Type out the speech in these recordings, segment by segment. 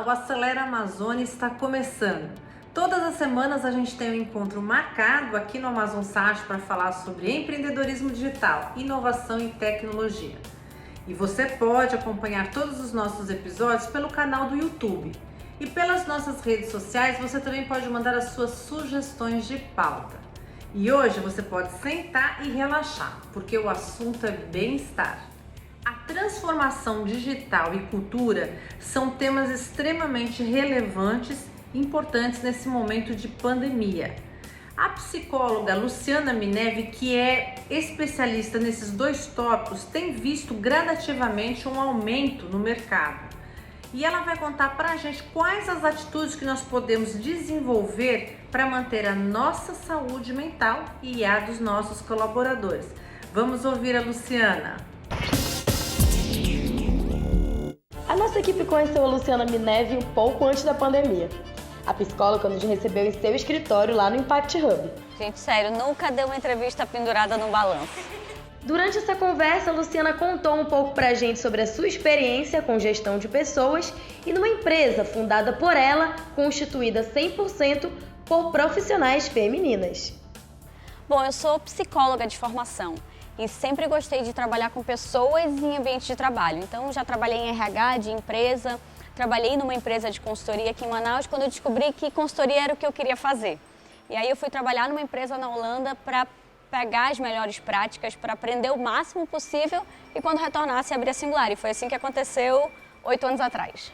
o Acelera Amazônia está começando. Todas as semanas a gente tem um encontro marcado aqui no Amazon Sat para falar sobre empreendedorismo digital, inovação e tecnologia. E você pode acompanhar todos os nossos episódios pelo canal do YouTube. E pelas nossas redes sociais você também pode mandar as suas sugestões de pauta. E hoje você pode sentar e relaxar, porque o assunto é bem-estar. A transformação digital e cultura são temas extremamente relevantes e importantes nesse momento de pandemia. A psicóloga Luciana Mineve, que é especialista nesses dois tópicos, tem visto gradativamente um aumento no mercado. E ela vai contar pra gente quais as atitudes que nós podemos desenvolver para manter a nossa saúde mental e a dos nossos colaboradores. Vamos ouvir a Luciana. A nossa equipe conheceu a Luciana Mineve um pouco antes da pandemia. A psicóloga nos recebeu em seu escritório lá no Impact Hub. Gente, sério, nunca deu uma entrevista pendurada no balanço. Durante essa conversa, a Luciana contou um pouco pra gente sobre a sua experiência com gestão de pessoas e numa empresa fundada por ela, constituída 100% por profissionais femininas. Bom, eu sou psicóloga de formação e sempre gostei de trabalhar com pessoas em ambiente de trabalho. Então, já trabalhei em RH de empresa, trabalhei numa empresa de consultoria aqui em Manaus quando eu descobri que consultoria era o que eu queria fazer. E aí eu fui trabalhar numa empresa na Holanda para pegar as melhores práticas, para aprender o máximo possível e quando retornasse abrir a Singular. E foi assim que aconteceu 8 anos atrás.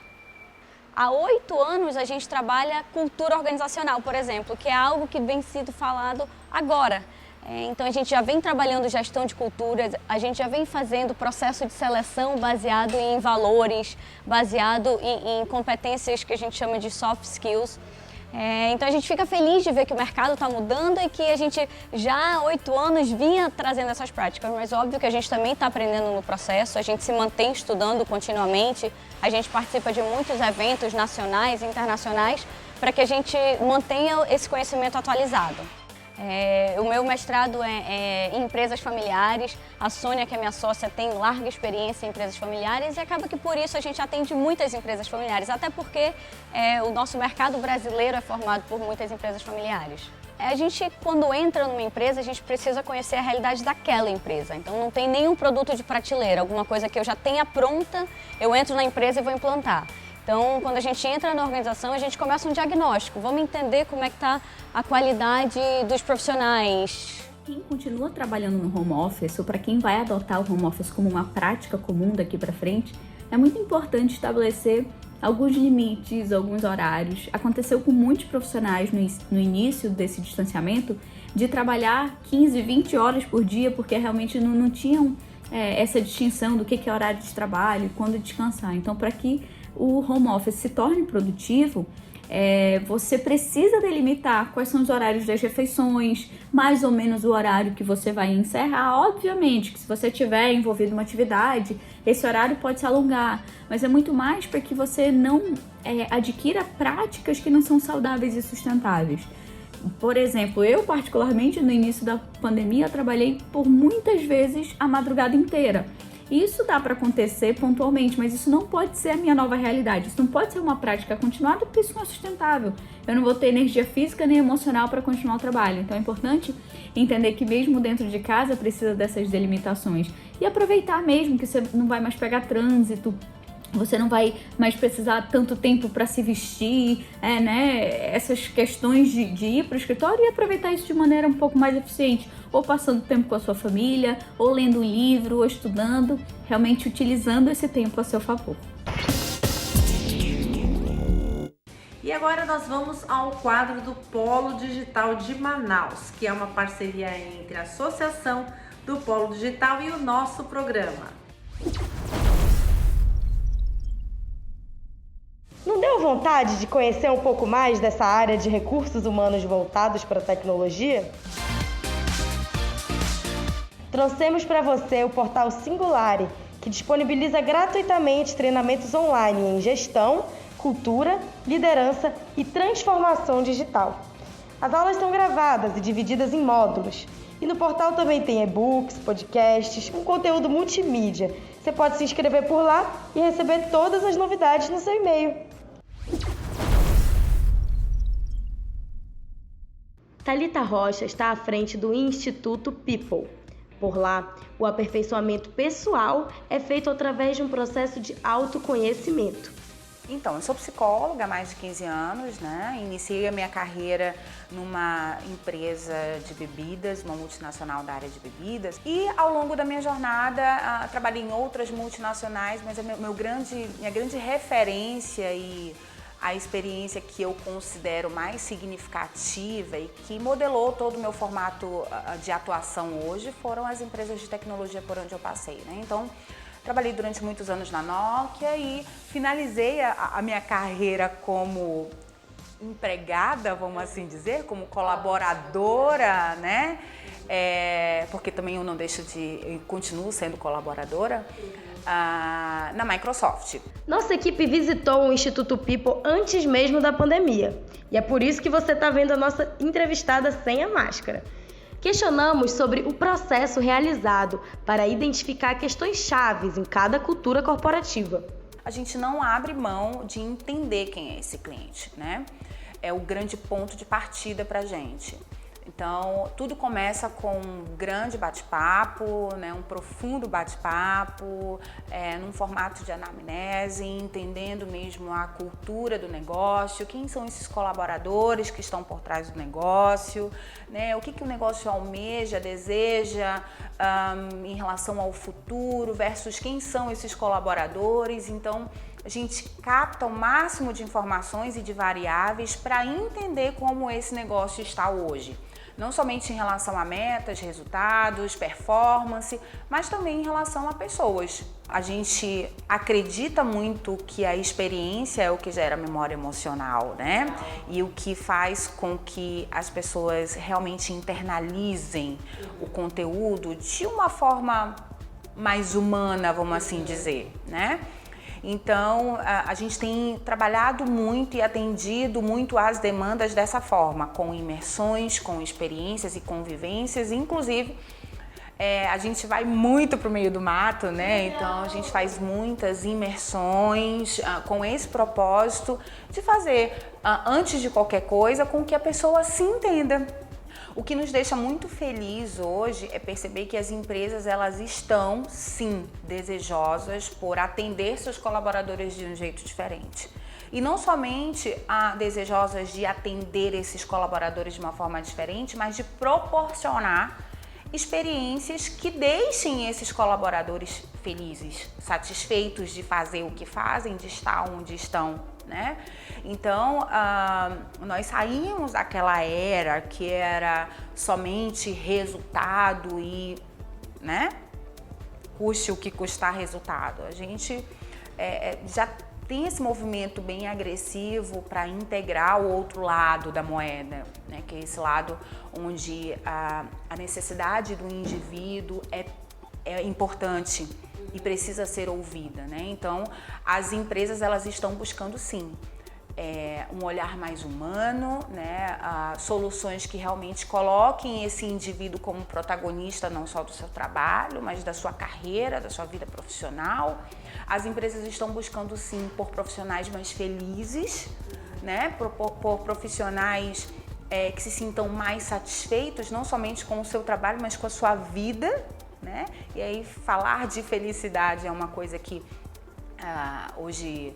Há 8 anos a gente trabalha cultura organizacional, por exemplo, que é algo que vem sendo falado agora. Então a gente já vem trabalhando gestão de culturas, a gente já vem fazendo processo de seleção baseado em valores, baseado em competências que a gente chama de soft skills. Então a gente fica feliz de ver que o mercado está mudando e que a gente já há 8 anos vinha trazendo essas práticas, mas óbvio que a gente também está aprendendo no processo, a gente se mantém estudando continuamente, a gente participa de muitos eventos nacionais e internacionais para que a gente mantenha esse conhecimento atualizado. O meu mestrado é em empresas familiares, a Sônia, que é minha sócia, tem larga experiência em empresas familiares e acaba que por isso a gente atende muitas empresas familiares, até porque o nosso mercado brasileiro é formado por muitas empresas familiares. A gente, quando entra numa empresa, a gente precisa conhecer a realidade daquela empresa, então não tem nenhum produto de prateleira, alguma coisa que eu já tenha pronta, eu entro na empresa e vou implantar. Então, quando a gente entra na organização, a gente começa um diagnóstico. Vamos entender como é que está a qualidade dos profissionais. Quem continua trabalhando no home office, ou para quem vai adotar o home office como uma prática comum daqui para frente, é muito importante estabelecer alguns limites, alguns horários. Aconteceu com muitos profissionais no início desse distanciamento de trabalhar 15, 20 horas por dia, porque realmente não tinham essa distinção do que é horário de trabalho e quando descansar. Então, para que o home office se torne produtivo, você precisa delimitar quais são os horários das refeições, mais ou menos o horário que você vai encerrar. Obviamente que se você estiver envolvido em uma atividade, esse horário pode se alongar, mas é muito mais para que você não adquira práticas que não são saudáveis e sustentáveis. Por exemplo, eu particularmente no início da pandemia trabalhei por muitas vezes a madrugada inteira. Isso dá para acontecer pontualmente, mas isso não pode ser a minha nova realidade. Isso não pode ser uma prática continuada porque isso não é sustentável. Eu não vou ter energia física nem emocional para continuar o trabalho. Então é importante entender que mesmo dentro de casa precisa dessas delimitações. E aproveitar mesmo que você não vai mais pegar trânsito, você não vai mais precisar tanto tempo para se vestir, essas questões de ir para o escritório e aproveitar isso de maneira um pouco mais eficiente, ou passando tempo com a sua família, ou lendo um livro, ou estudando, realmente utilizando esse tempo a seu favor. E agora nós vamos ao quadro do Polo Digital de Manaus, que é uma parceria entre a Associação do Polo Digital e o nosso programa. Não deu vontade de conhecer um pouco mais dessa área de recursos humanos voltados para a tecnologia? Trouxemos para você o portal Singular, que disponibiliza gratuitamente treinamentos online em gestão, cultura, liderança e transformação digital. As aulas são gravadas e divididas em módulos. E no portal também tem e-books, podcasts, um conteúdo multimídia. Você pode se inscrever por lá e receber todas as novidades no seu e-mail. Thalita Rocha está à frente do Instituto People. Por lá, o aperfeiçoamento pessoal é feito através de um processo de autoconhecimento. Então, eu sou psicóloga há mais de 15 anos, né? Iniciei a minha carreira numa empresa de bebidas, uma multinacional da área de bebidas. E ao longo da minha jornada, trabalhei em outras multinacionais, mas minha grande referência e a experiência que eu considero mais significativa e que modelou todo o meu formato de atuação hoje foram as empresas de tecnologia por onde eu passei, né? Então, trabalhei durante muitos anos na Nokia e finalizei a minha carreira como empregada, vamos assim dizer, como colaboradora, né? Porque também eu continuo sendo colaboradora na Microsoft. Nossa equipe visitou o Instituto People antes mesmo da pandemia. E é por isso que você está vendo a nossa entrevistada sem a máscara. Questionamos sobre o processo realizado para identificar questões chaves em cada cultura corporativa. A gente não abre mão de entender quem é esse cliente, né? É o grande ponto de partida para a gente. Então, tudo começa com um grande bate-papo, né? Um profundo bate-papo, num formato de anamnese, entendendo mesmo a cultura do negócio, quem são esses colaboradores que estão por trás do negócio, né? O que o negócio almeja, deseja em relação ao futuro versus quem são esses colaboradores. Então, a gente capta o máximo de informações e de variáveis para entender como esse negócio está hoje. Não somente em relação a metas, resultados, performance, mas também em relação a pessoas. A gente acredita muito que a experiência é o que gera memória emocional, né? E o que faz com que as pessoas realmente internalizem o conteúdo de uma forma mais humana, vamos assim dizer, né? Então, a gente tem trabalhado muito e atendido muito às demandas dessa forma, com imersões, com experiências e convivências, inclusive a gente vai muito para o meio do mato, né? Então a gente faz muitas imersões com esse propósito de fazer, antes de qualquer coisa, com que a pessoa se entenda. O que nos deixa muito feliz hoje é perceber que as empresas elas estão, sim, desejosas por atender seus colaboradores de um jeito diferente. E não somente desejosas de atender esses colaboradores de uma forma diferente, mas de proporcionar experiências que deixem esses colaboradores felizes, satisfeitos de fazer o que fazem, de estar onde estão, né? Então, nós saímos daquela era que era somente resultado e, né, custe o que custar resultado. A gente já tem esse movimento bem agressivo para integrar o outro lado da moeda, né, que é esse lado onde a necessidade do indivíduo é importante e precisa ser ouvida, né? Então, as empresas elas estão buscando sim um olhar mais humano, né? Soluções que realmente coloquem esse indivíduo como protagonista não só do seu trabalho, mas da sua carreira, da sua vida profissional. As empresas estão buscando sim por profissionais mais felizes, né? Por profissionais que se sintam mais satisfeitos, não somente com o seu trabalho, mas com a sua vida, né? E aí falar de felicidade é uma coisa que hoje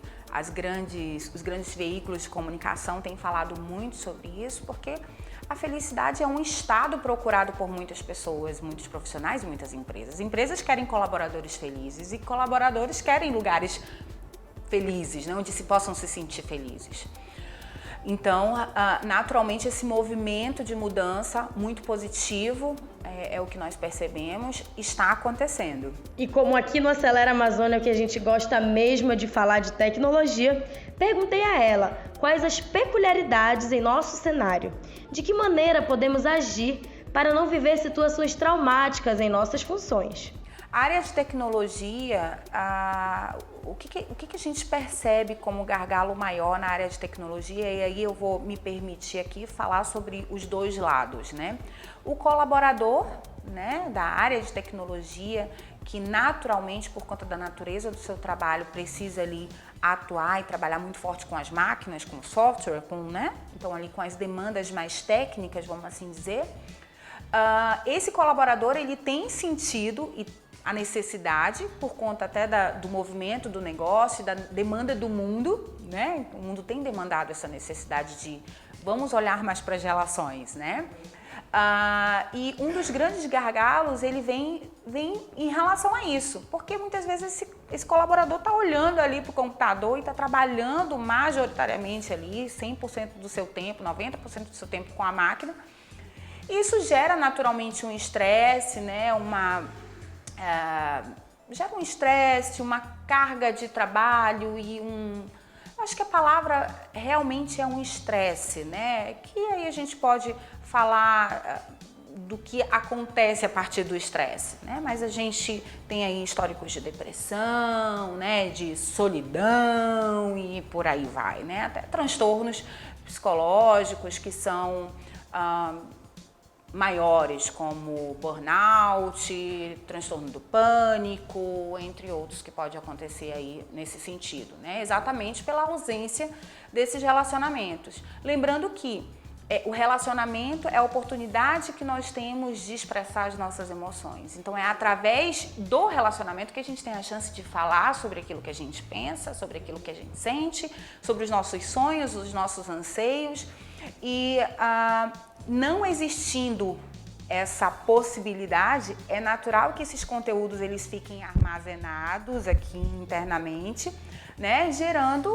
os grandes veículos de comunicação têm falado muito sobre isso, porque a felicidade é um estado procurado por muitas pessoas, muitos profissionais e muitas empresas. Empresas querem colaboradores felizes e colaboradores querem lugares felizes, né? Onde possam se sentir felizes. Então, naturalmente, esse movimento de mudança muito positivo, é o que nós percebemos, está acontecendo. E como aqui no Acelera Amazônia, o que a gente gosta mesmo é de falar de tecnologia, perguntei a ela quais as peculiaridades em nosso cenário, de que maneira podemos agir para não viver situações traumáticas em nossas funções. A área de tecnologia, o que a gente percebe como gargalo maior na área de tecnologia, e aí eu vou me permitir aqui falar sobre os dois lados, né? O colaborador, né, da área de tecnologia, que naturalmente, por conta da natureza do seu trabalho, precisa ali atuar e trabalhar muito forte com as máquinas, com o software, né? Então ali com as demandas mais técnicas, vamos assim dizer, esse colaborador ele tem sentido a necessidade, por conta até do movimento do negócio, da demanda do mundo, né? O mundo tem demandado essa necessidade de vamos olhar mais para as relações, né? E um dos grandes gargalos, ele vem em relação a isso, porque muitas vezes esse colaborador está olhando ali para o computador e está trabalhando majoritariamente ali, 100% do seu tempo, 90% do seu tempo com a máquina. Isso gera naturalmente um estresse, né? Gera um estresse, uma carga de trabalho acho que a palavra realmente é um estresse, né? Que aí a gente pode falar do que acontece a partir do estresse, né? Mas a gente tem aí históricos de depressão, né? De solidão e por aí vai, né? Até transtornos psicológicos que são maiores, como burnout, transtorno do pânico, entre outros que pode acontecer aí nesse sentido, né? Exatamente pela ausência desses relacionamentos. Lembrando que o relacionamento é a oportunidade que nós temos de expressar as nossas emoções. Então é através do relacionamento que a gente tem a chance de falar sobre aquilo que a gente pensa, sobre aquilo que a gente sente, sobre os nossos sonhos, os nossos anseios. E não existindo essa possibilidade, é natural que esses conteúdos eles fiquem armazenados aqui internamente, né, gerando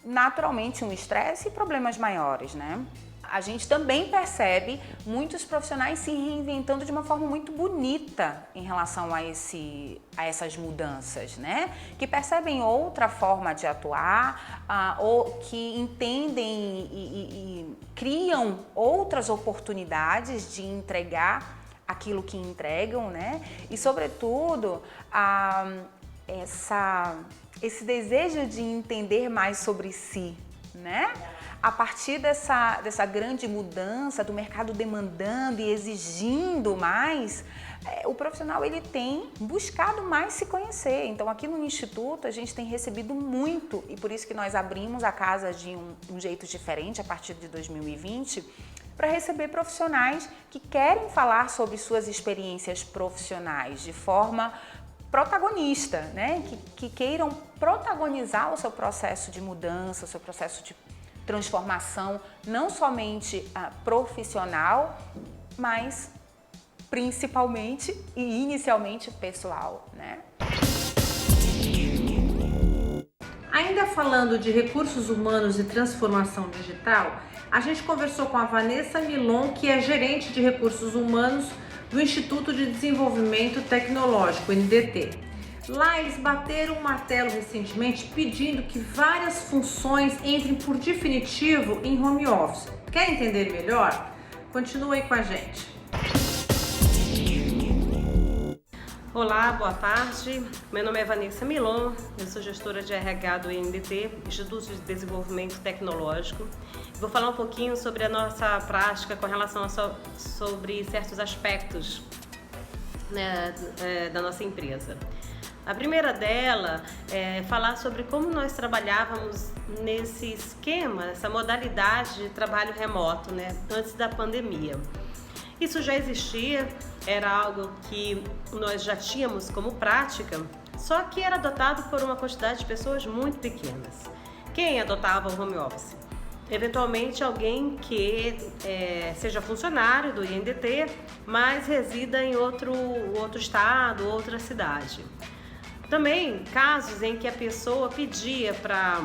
naturalmente um estresse e problemas maiores, né? A gente também percebe muitos profissionais se reinventando de uma forma muito bonita em relação a essas mudanças, né? Que percebem outra forma de atuar, ou que entendem e criam outras oportunidades de entregar aquilo que entregam, né? E, sobretudo, esse desejo de entender mais sobre si, né? A partir dessa grande mudança do mercado demandando e exigindo mais, o profissional ele tem buscado mais se conhecer. Então aqui no Instituto a gente tem recebido muito, e por isso que nós abrimos a casa de um jeito diferente a partir de 2020, para receber profissionais que querem falar sobre suas experiências profissionais de forma protagonista, né? Que queiram protagonizar o seu processo de mudança, o seu processo de transformação, não somente profissional, mas principalmente e inicialmente pessoal, né? Ainda falando de recursos humanos e transformação digital, a gente conversou com a Vanessa Milon, que é gerente de recursos humanos do Instituto de Desenvolvimento Tecnológico, NDT. Lá eles bateram um martelo recentemente pedindo que várias funções entrem por definitivo em home office. Quer entender melhor? Continua aí com a gente. Olá, boa tarde. Meu nome é Vanessa Milon, eu sou gestora de RH do INDT, Instituto de Desenvolvimento Tecnológico. Vou falar um pouquinho sobre a nossa prática com relação sobre certos aspectos, né, da nossa empresa. A primeira dela é falar sobre como nós trabalhávamos nesse esquema, essa modalidade de trabalho remoto, né, antes da pandemia. Isso já existia, era algo que nós já tínhamos como prática, só que era adotado por uma quantidade de pessoas muito pequenas. Quem adotava o home office? Eventualmente alguém que seja funcionário do INDT, mas resida em outro estado, outra cidade. Também casos em que a pessoa pedia para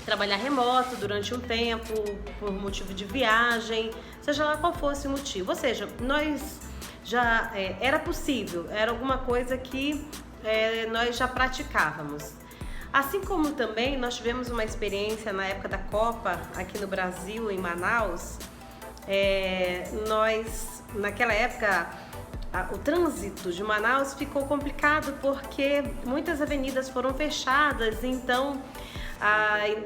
trabalhar remoto durante um tempo, por motivo de viagem, seja lá qual fosse o motivo. Ou seja, nós já era possível, era alguma coisa que nós já praticávamos. Assim como também nós tivemos uma experiência na época da Copa aqui no Brasil, em Manaus. Naquela época, o trânsito de Manaus ficou complicado porque muitas avenidas foram fechadas, então,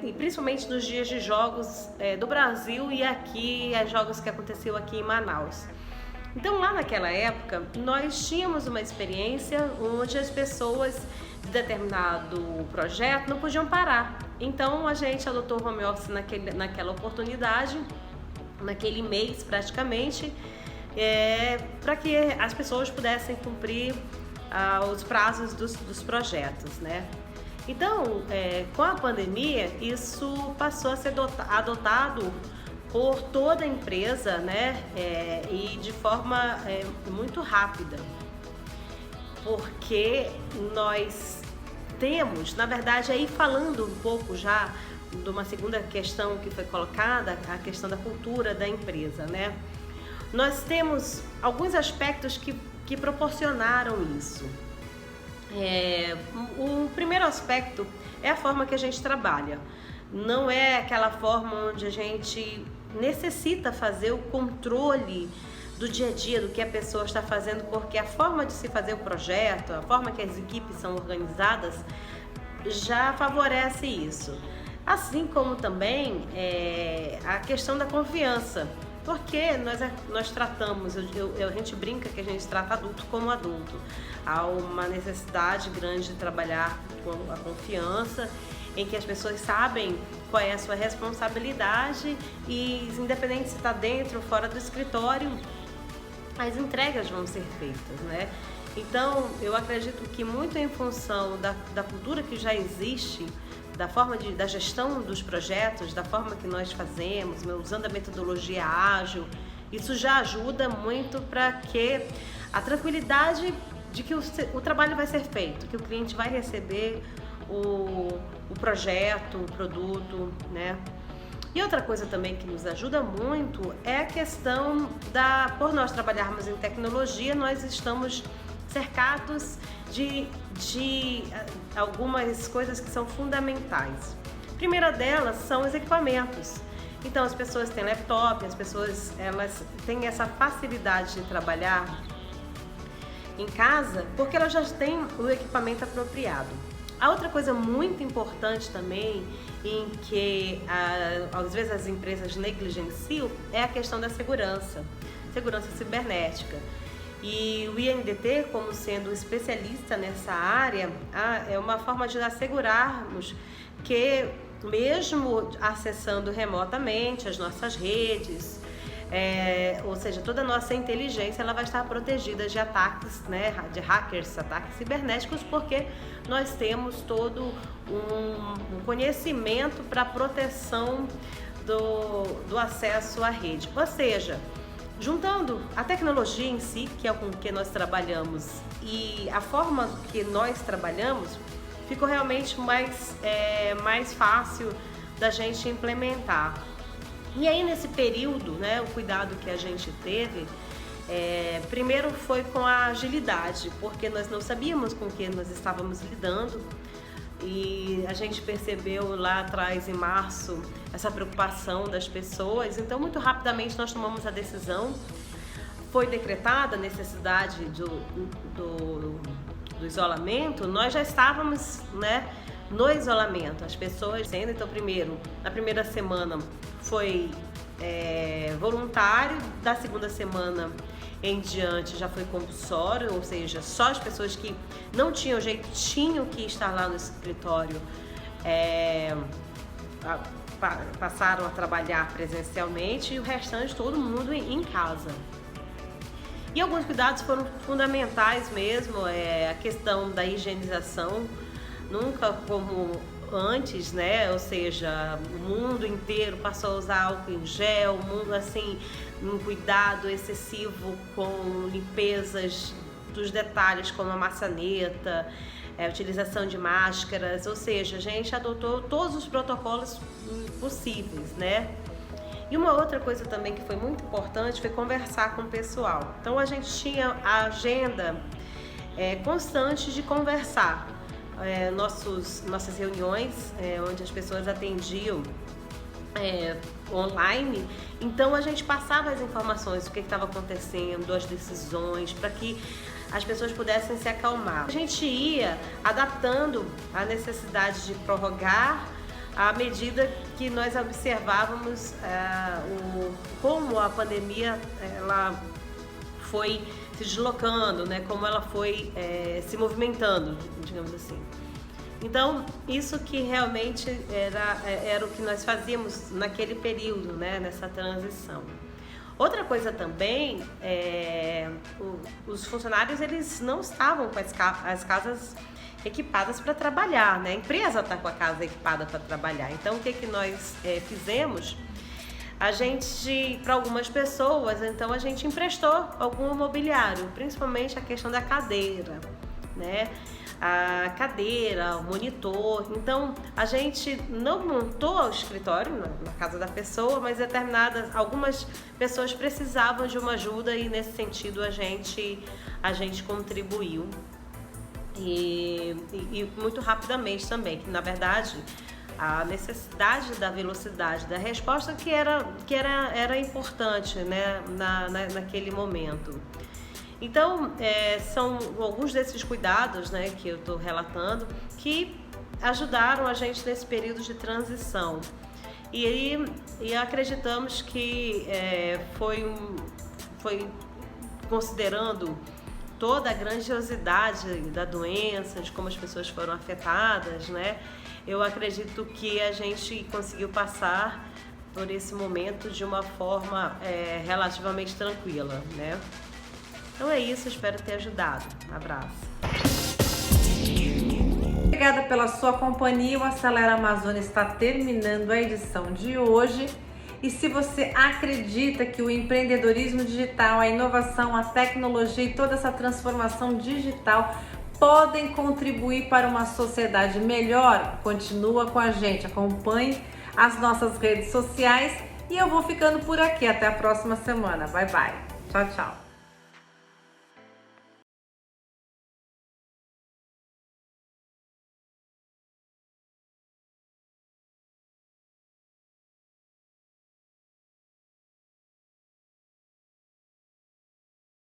e principalmente nos dias de jogos do Brasil e aqui, jogos que aconteceu aqui em Manaus. Então lá naquela época nós tínhamos uma experiência onde as pessoas de determinado projeto não podiam parar. Então a gente adotou o home office naquela oportunidade, naquele mês praticamente, para que as pessoas pudessem cumprir os prazos dos projetos, né? Então, com a pandemia, isso passou a ser adotado por toda a empresa, né? E de forma muito rápida, porque nós temos, na verdade, aí falando um pouco já de uma segunda questão que foi colocada, a questão da cultura da empresa, né? Nós temos alguns aspectos que proporcionaram isso. O primeiro aspecto é a forma que a gente trabalha. Não é aquela forma onde a gente necessita fazer o controle do dia a dia, do que a pessoa está fazendo, porque a forma de se fazer o projeto, a forma que as equipes são organizadas, já favorece isso. Assim como também a questão da confiança, porque nós tratamos, a gente brinca que a gente trata adulto como adulto. Há uma necessidade grande de trabalhar com a confiança, em que as pessoas sabem qual é a sua responsabilidade e, independente se está dentro ou fora do escritório, as entregas vão ser feitas, né? Então, eu acredito que muito em função da cultura que já existe, da forma da gestão dos projetos, da forma que nós fazemos, usando a metodologia ágil, isso já ajuda muito para que a tranquilidade de que o trabalho vai ser feito, que o cliente vai receber o projeto, o produto, né? E outra coisa também que nos ajuda muito é a questão por nós trabalharmos em tecnologia, nós estamos cercados de algumas coisas que são fundamentais. A primeira delas são os equipamentos. Então as pessoas têm laptop, as pessoas elas têm essa facilidade de trabalhar em casa porque elas já têm o equipamento apropriado. A outra coisa muito importante também, em que às vezes as empresas negligenciam, é a questão da segurança cibernética. E o INDT, como sendo especialista nessa área, é uma forma de assegurarmos que, mesmo acessando remotamente as nossas redes, ou seja, toda a nossa inteligência ela vai estar protegida de ataques, né, de hackers, ataques cibernéticos, porque nós temos todo um conhecimento para a proteção do acesso à rede. Ou seja, juntando a tecnologia em si, que é com que nós trabalhamos, e a forma que nós trabalhamos, ficou realmente mais fácil da gente implementar. E aí nesse período, né, o cuidado que a gente teve, primeiro foi com a agilidade, porque nós não sabíamos com que nós estávamos lidando. E a gente percebeu lá atrás, em março, essa preocupação das pessoas. Então, muito rapidamente, nós tomamos a decisão. Foi decretada a necessidade do isolamento. Nós já estávamos, né, no isolamento. As pessoas sendo, então, na primeira semana foi voluntário. Da segunda semana em diante já foi compulsório, ou seja, só as pessoas que não tinham jeito tinham que estar lá no escritório passaram a trabalhar presencialmente e o restante todo mundo em casa. E alguns cuidados foram fundamentais mesmo, a questão da higienização, nunca como antes, né? Ou seja, o mundo inteiro passou a usar álcool em gel, o mundo assim, um cuidado excessivo com limpezas dos detalhes como a maçaneta, a utilização de máscaras, ou seja, a gente adotou todos os protocolos possíveis, né? E uma outra coisa também que foi muito importante foi conversar com o pessoal. Então a gente tinha a agenda constante de conversar. Nossas reuniões, onde as pessoas atendiam online, então a gente passava as informações do que estava acontecendo, as decisões, para que as pessoas pudessem se acalmar. A gente ia adaptando a necessidade de prorrogar à medida que nós observávamos como a pandemia ela foi se deslocando, né? Como ela foi se movimentando, digamos assim. Então, isso que realmente era o que nós fazíamos naquele período, né? Nessa transição. Outra coisa também, os funcionários eles não estavam com as casas equipadas para trabalhar, né? A empresa está com a casa equipada para trabalhar. Então, o que nós fizemos? A gente, para algumas pessoas, então a gente emprestou algum mobiliário, principalmente a questão da cadeira, né? A cadeira, o monitor. Então, a gente não montou o escritório na casa da pessoa, mas algumas pessoas precisavam de uma ajuda e nesse sentido a gente contribuiu. E muito rapidamente também, que na verdade a necessidade da velocidade da resposta que era importante, né, naquele momento. Então, são alguns desses cuidados, né, que eu estou relatando que ajudaram a gente nesse período de transição. E acreditamos que foi considerando toda a grandiosidade da doença, de como as pessoas foram afetadas, né? Eu acredito que a gente conseguiu passar por esse momento de uma forma relativamente tranquila, né? Então é isso, espero ter ajudado. Um abraço. Obrigada pela sua companhia. O Acelera Amazônia está terminando a edição de hoje. E se você acredita que o empreendedorismo digital, a inovação, a tecnologia e toda essa transformação digital podem contribuir para uma sociedade melhor, continua com a gente, acompanhe as nossas redes sociais e eu vou ficando por aqui. Até a próxima semana. Bye, bye. Tchau, tchau.